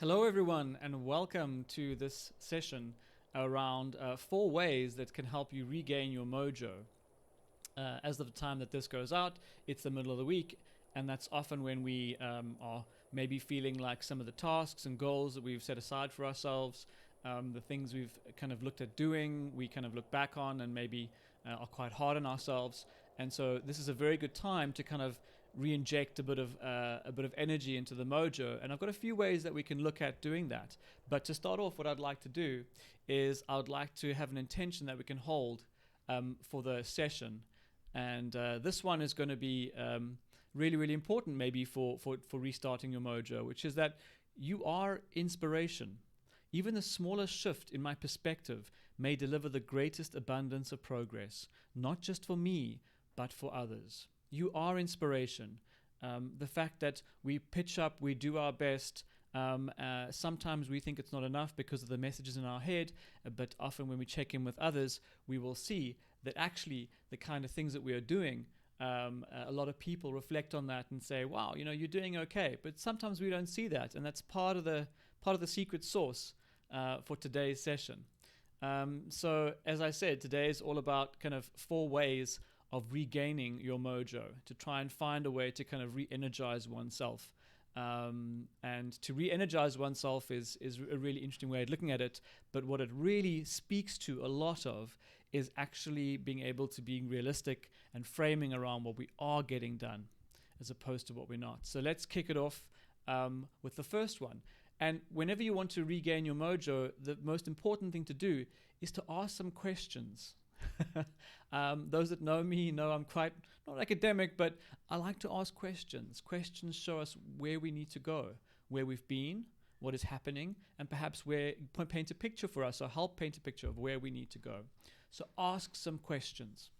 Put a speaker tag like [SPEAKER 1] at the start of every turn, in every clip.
[SPEAKER 1] Hello, everyone, and welcome to this session around 4 ways that can help you regain your mojo. As of the time that this goes out, it's the middle of the week, and that's often when we are maybe feeling like some of the tasks and goals that we've set aside for ourselves, the things we've kind of looked at doing, we kind of look back on and maybe are quite hard on ourselves. And so this is a very good time to kind of re-inject a bit of energy into the mojo. And I've got a few ways that we can look at doing that. But to start off, what I'd like to do is I would like to have an intention that we can hold for the session. And this one is going to be really, really important maybe for restarting your mojo, which is that you are inspiration. Even the smallest shift in my perspective may deliver the greatest abundance of progress, not just for me, but for others. You are inspiration. The fact that we pitch up, we do our best. Sometimes we think it's not enough because of the messages in our head, but often when we check in with others, we will see that actually the kind of things that we are doing, a lot of people reflect on that and say, "Wow, you're doing okay." But sometimes we don't see that, and that's part of the secret sauce for today's session. So, as I said, today is all about kind of 4 ways of regaining your mojo, to try and find a way to kind of re-energize oneself. And to re-energize oneself is a really interesting way of looking at it. But what it really speaks to a lot of is actually being able to be realistic and framing around what we are getting done as opposed to what we're not. So let's kick it off with the first one. And whenever you want to regain your mojo, the most important thing to do is to ask some questions. Those that know me know I'm quite not academic, but I like to ask questions. Questions show us where we need to go, where we've been, what is happening, and perhaps paint a picture for us or help paint a picture of where we need to go. So ask some questions.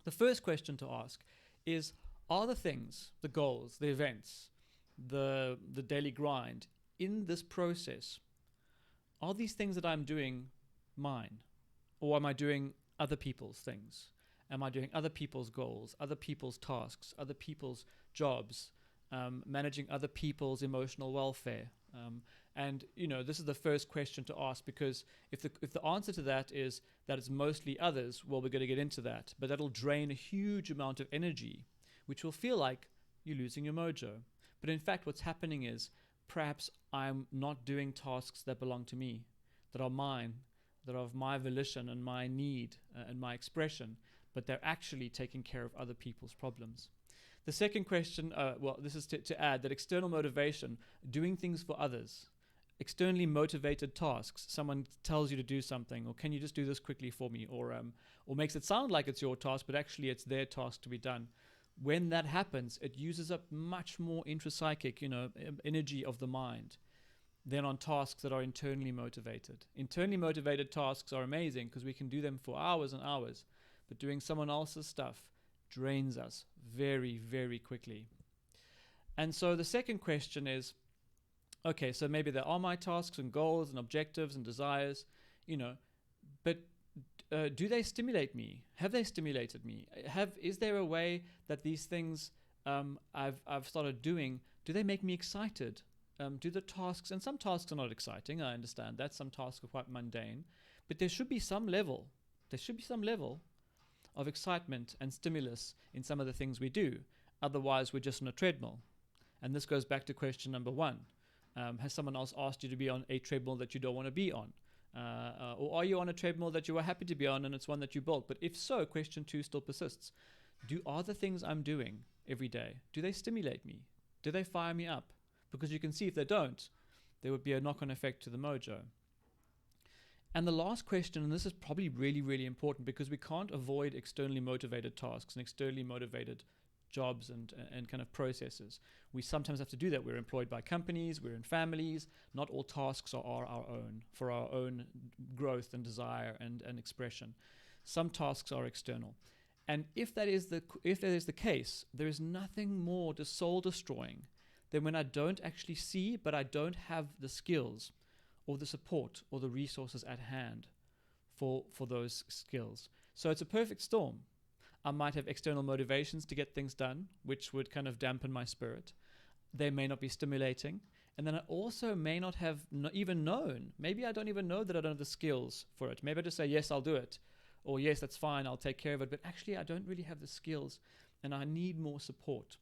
[SPEAKER 1] The first question to ask is, are the things, the goals, the events, the daily grind in this process, are these things that I'm doing mine? Or am I doing other people's things? Am I doing other people's goals, other people's tasks, other people's jobs, managing other people's emotional welfare? And this is the first question to ask, because if the answer to that is that it's mostly others, well, we're going to get into that. But that'll drain a huge amount of energy, which will feel like you're losing your mojo. But in fact, what's happening is perhaps I'm not doing tasks that belong to me, that are mine, that are of my volition and my need and my expression, but they're actually taking care of other people's problems. The second question, this is to add that external motivation, doing things for others, externally motivated tasks, someone tells you to do something, or can you just do this quickly for me, or makes it sound like it's your task, but actually it's their task to be done. When that happens, it uses up much more intrapsychic, energy of the mind than on tasks that are internally motivated. Internally motivated tasks are amazing because we can do them for hours and hours, but doing someone else's stuff drains us very, very quickly. And so the second question is, okay, so maybe there are my tasks and goals and objectives and desires, but do they stimulate me? Have they stimulated me? Is there a way that these things I've started doing, do they make me excited? Do the tasks, and some tasks are not exciting, I understand that, some tasks are quite mundane, but there should be some level of excitement and stimulus in some of the things we do. Otherwise, we're just on a treadmill. And this goes back to question number 1. Has someone else asked you to be on a treadmill that you don't want to be on? Or are you on a treadmill that you were happy to be on and it's one that you built? But if so, question 2 still persists. Are the things I'm doing every day, do they stimulate me? Do they fire me up? Because you can see if they don't, there would be a knock-on effect to the mojo. And the last question, and this is probably really, really important, because we can't avoid externally motivated tasks and externally motivated jobs and kind of processes. We sometimes have to do that. We're employed by companies, we're in families. Not all tasks are our own, for our own growth and desire and expression. Some tasks are external. And if that is the case, there is nothing more soul-destroying than when I don't actually see, but I don't have the skills or the support or the resources at hand for those skills. So it's a perfect storm. I might have external motivations to get things done, which would kind of dampen my spirit. They may not be stimulating. And then I also may not have even known. Maybe I don't even know that I don't have the skills for it. Maybe I just say, yes, I'll do it. Or yes, that's fine, I'll take care of it. But actually, I don't really have the skills and I need more support.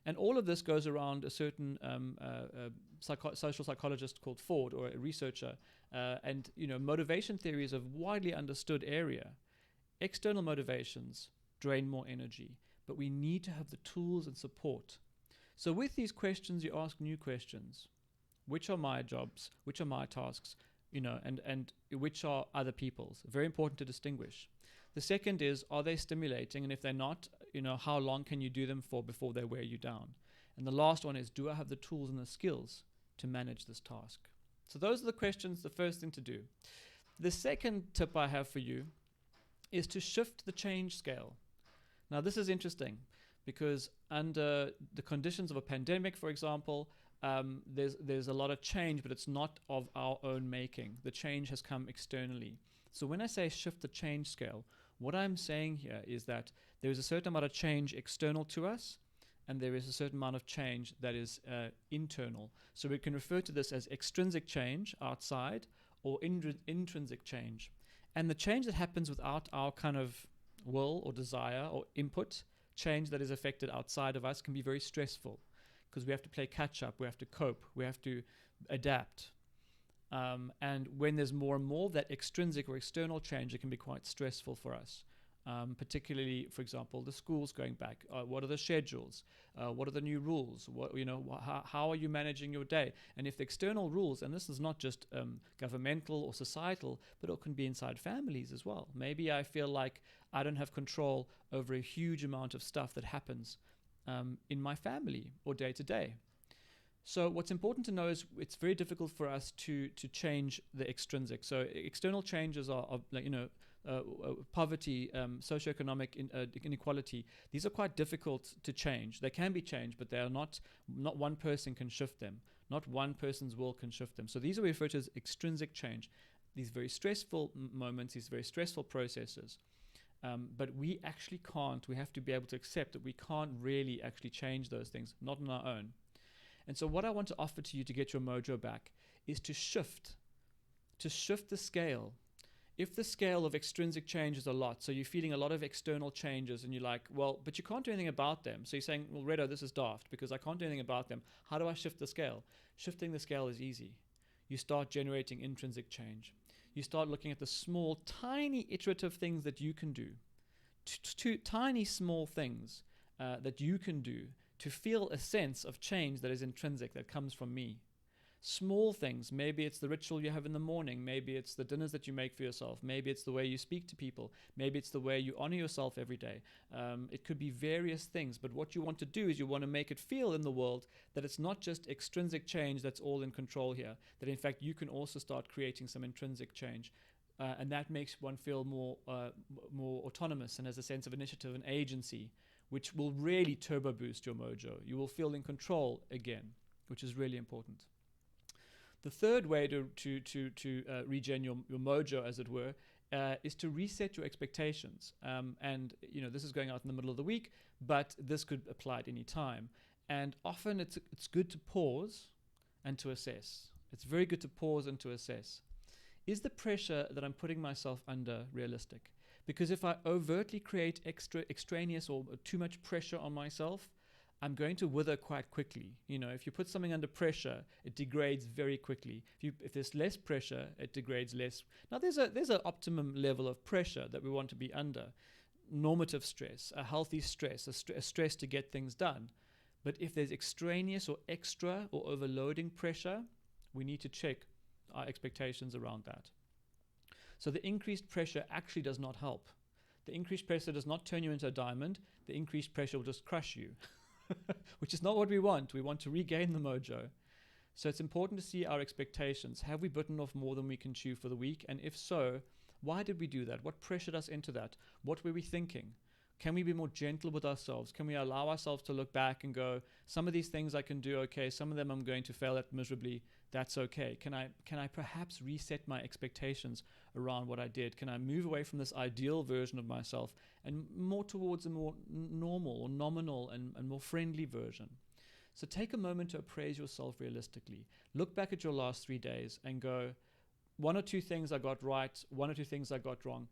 [SPEAKER 1] And all of this goes around a certain social psychologist called Ford, or a researcher. And motivation theory is a widely understood area. External motivations drain more energy, but we need to have the tools and support. So with these questions, you ask new questions. Which are my jobs? Which are my tasks? And which are other people's? Very important to distinguish. The second is, are they stimulating? And if they're not, how long can you do them for before they wear you down? And the last one is, do I have the tools and the skills to manage this task? So those are the questions, the first thing to do. The second tip I have for you is to shift the change scale. Now, this is interesting because under the conditions of a pandemic, for example, there's a lot of change, but it's not of our own making. The change has come externally. So when I say shift the change scale, what I'm saying here is that there is a certain amount of change external to us, and there is a certain amount of change that is internal. So we can refer to this as extrinsic change outside or intrinsic change. And the change that happens without our kind of will or desire or input, change that is affected outside of us, can be very stressful because we have to play catch up, we have to cope, we have to adapt. And when there's more and more of that extrinsic or external change, it can be quite stressful for us. Particularly, for example, the schools going back. What are the schedules? What are the new rules? How are you managing your day? And if the external rules, and this is not just governmental or societal, but it can be inside families as well. Maybe I feel like I don't have control over a huge amount of stuff that happens in my family or day to day. So what's important to know is it's very difficult for us to change the extrinsic. So external changes are poverty, socioeconomic inequality. These are quite difficult to change. They can be changed, but they are not one person can shift them. Not one person's will can shift them. So these are referred to as extrinsic change. These very stressful moments, these very stressful processes. But we actually can't. We have to be able to accept that we can't really actually change those things, not on our own. And so what I want to offer to you to get your mojo back is to shift the scale. If the scale of extrinsic change is a lot, so you're feeling a lot of external changes and you're like, well, but you can't do anything about them. So you're saying, well, Redo, this is daft because I can't do anything about them. How do I shift the scale? Shifting the scale is easy. You start generating intrinsic change. You start looking at the small, tiny iterative things that you can do. Tiny, small things that you can do to feel a sense of change that is intrinsic, that comes from me. Small things, maybe it's the ritual you have in the morning, maybe it's the dinners that you make for yourself, maybe it's the way you speak to people, maybe it's the way you honor yourself every day. It could be various things, but what you want to do is you want to make it feel in the world that it's not just extrinsic change that's all in control here, that in fact you can also start creating some intrinsic change. And that makes one feel more autonomous and has a sense of initiative and agency, which will really turbo boost your mojo. You will feel in control again, which is really important. The third way to regen your mojo, as it were, is to reset your expectations. And this is going out in the middle of the week, but this could apply at any time. And often it's good to pause and to assess. It's very good to pause and to assess. Is the pressure that I'm putting myself under realistic? Because if I overtly create extraneous or too much pressure on myself, I'm going to wither quite quickly. If you put something under pressure, it degrades very quickly. If there's less pressure, it degrades less. Now there's an optimum level of pressure that we want to be under. Normative stress, a healthy stress, a stress to get things done. But if there's extraneous or extra or overloading pressure, we need to check our expectations around that. So the increased pressure actually does not help. The increased pressure does not turn you into a diamond. The increased pressure will just crush you, which is not what we want. We want to regain the mojo. So it's important to see our expectations. Have we bitten off more than we can chew for the week? And if so, why did we do that? What pressured us into that? What were we thinking? Can we be more gentle with ourselves? Can we allow ourselves to look back and go, some of these things I can do okay, some of them I'm going to fail at miserably. That's okay. Can I perhaps reset my expectations around what I did? Can I move away from this ideal version of myself and more towards a more normal or nominal and more friendly version? So take a moment to appraise yourself realistically. Look back at your last 3 days and go, one or two things I got right, one or two things I got wrong.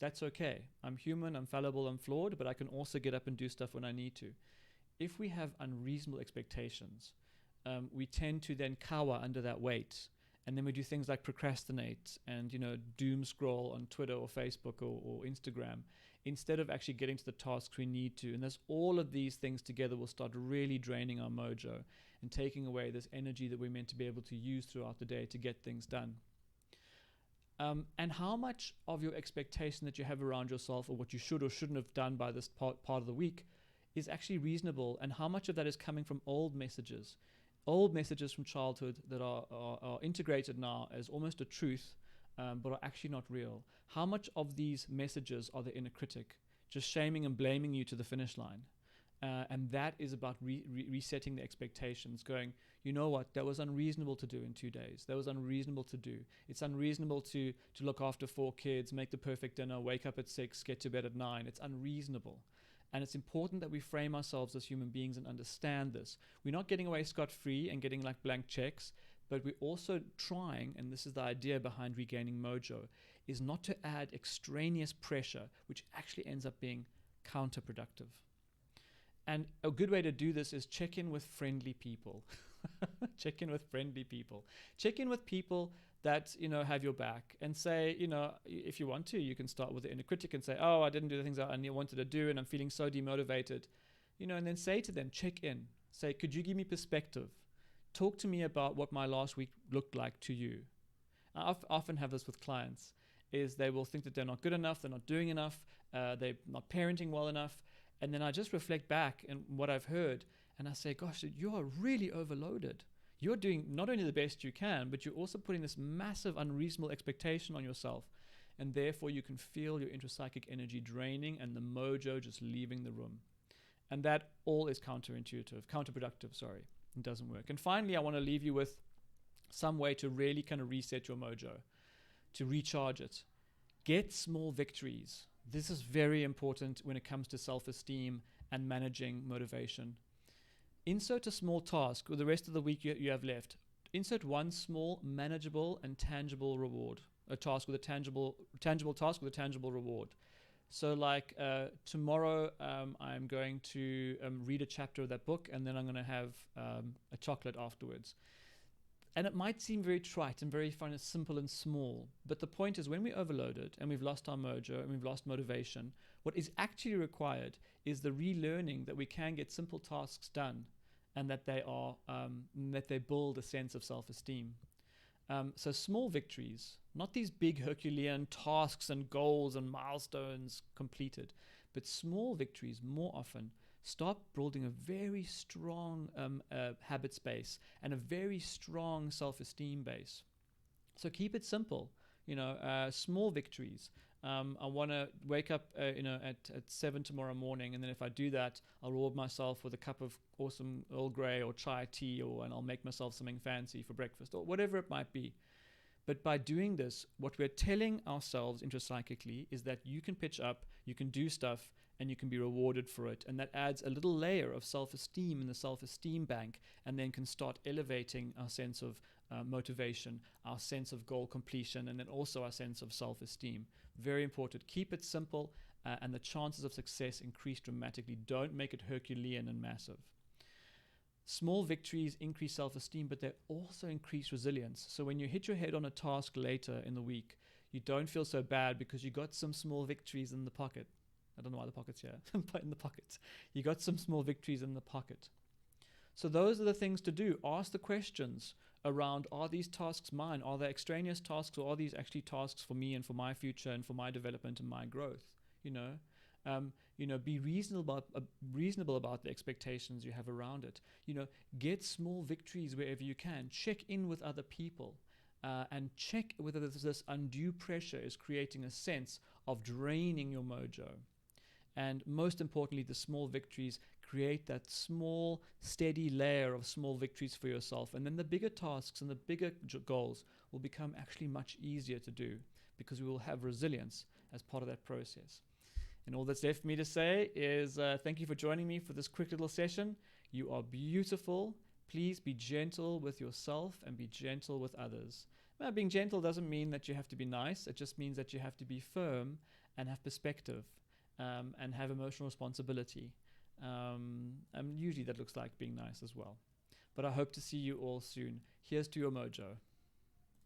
[SPEAKER 1] That's okay. I'm human, I'm fallible, I'm flawed, but I can also get up and do stuff when I need to. If we have unreasonable expectations, we tend to then cower under that weight. And then we do things like procrastinate and, doom scroll on Twitter or Facebook or Instagram, instead of actually getting to the tasks we need to. And all of these things together will start really draining our mojo and taking away this energy that we're meant to be able to use throughout the day to get things done. And how much of your expectation that you have around yourself, or what you should or shouldn't have done by this part of the week, is actually reasonable, and how much of that is coming from old messages from childhood that are integrated now as almost a truth, but are actually not real. How much of these messages are the inner critic, just shaming and blaming you to the finish line? And that is about resetting the expectations, going, you know what, that was unreasonable to do in 2 days. That was unreasonable to do. It's unreasonable to look after 4 kids, make the perfect dinner, wake up at 6, get to bed at 9. It's unreasonable. And it's important that we frame ourselves as human beings and understand this. We're not getting away scot-free and getting like blank checks, but we're also trying, and this is the idea behind regaining mojo, is not to add extraneous pressure, which actually ends up being counterproductive. And a good way to do this is check in with friendly people. Check in with friendly people. Check in with people that, have your back, and say, if you want to, you can start with the inner critic and say, oh, I didn't do the things I wanted to do and I'm feeling so demotivated, and then say to them, check in. Say, could you give me perspective? Talk to me about what my last week looked like to you. I often have this with clients, is they will think that they're not good enough, they're not doing enough, they're not parenting well enough. And then I just reflect back and what I've heard, and I say, gosh, you are really overloaded. You're doing not only the best you can, but you're also putting this massive unreasonable expectation on yourself. And therefore you can feel your intrapsychic energy draining and the mojo just leaving the room. And that all is counterproductive, It doesn't work. And finally, I want to leave you with some way to really kind of reset your mojo, to recharge it. Get small victories. This is very important when it comes to self-esteem and managing motivation. Insert a small task with the rest of the week you have left. Insert one small, manageable, and tangible reward. A task with a tangible task with a tangible reward. So like tomorrow, I'm going to read a chapter of that book, and then I'm going to have a chocolate afterwards. And it might seem very trite and very fun and simple and small, but the point is, when we're overloaded and we've lost our mojo and we've lost motivation, what is actually required is the relearning that we can get simple tasks done, and that they build a sense of self-esteem. So small victories, not these big Herculean tasks and goals and milestones completed, but small victories more often start building a very strong habit space and a very strong self-esteem base. So keep it simple, small victories. I want to wake up, at 7 tomorrow morning, and then if I do that, I'll reward myself with a cup of awesome Earl Grey or chai tea, and I'll make myself something fancy for breakfast, or whatever it might be. But by doing this, what we're telling ourselves intrapsychically is that you can pitch up, you can do stuff, and you can be rewarded for it. And that adds a little layer of self-esteem in the self-esteem bank, and then can start elevating our sense of motivation, our sense of goal completion, and then also our sense of self-esteem. Very important. Keep it simple, and the chances of success increase dramatically. Don't make it Herculean and massive. Small victories increase self-esteem, but they also increase resilience. So when you hit your head on a task later in the week, you don't feel so bad because you got some small victories in the pocket. I don't know why the pocket's here, but in the pocket. You got some small victories in the pocket. So those are the things to do. Ask the questions around, are these tasks mine? Are they extraneous tasks, or are these actually tasks for me and for my future and for my development and my growth? Be reasonable about the expectations you have around it. Get small victories wherever you can. Check in with other people. And check whether this undue pressure is creating a sense of draining your mojo. And most importantly, the small victories create that small, steady layer of small victories for yourself. And then the bigger tasks and the bigger goals will become actually much easier to do, because we will have resilience as part of that process. And all that's left for me to say is thank you for joining me for this quick little session. You are beautiful. Please be gentle with yourself and be gentle with others. Now, being gentle doesn't mean that you have to be nice. It just means that you have to be firm and have perspective, and have emotional responsibility. And usually that looks like being nice as well. But I hope to see you all soon. Here's to your mojo.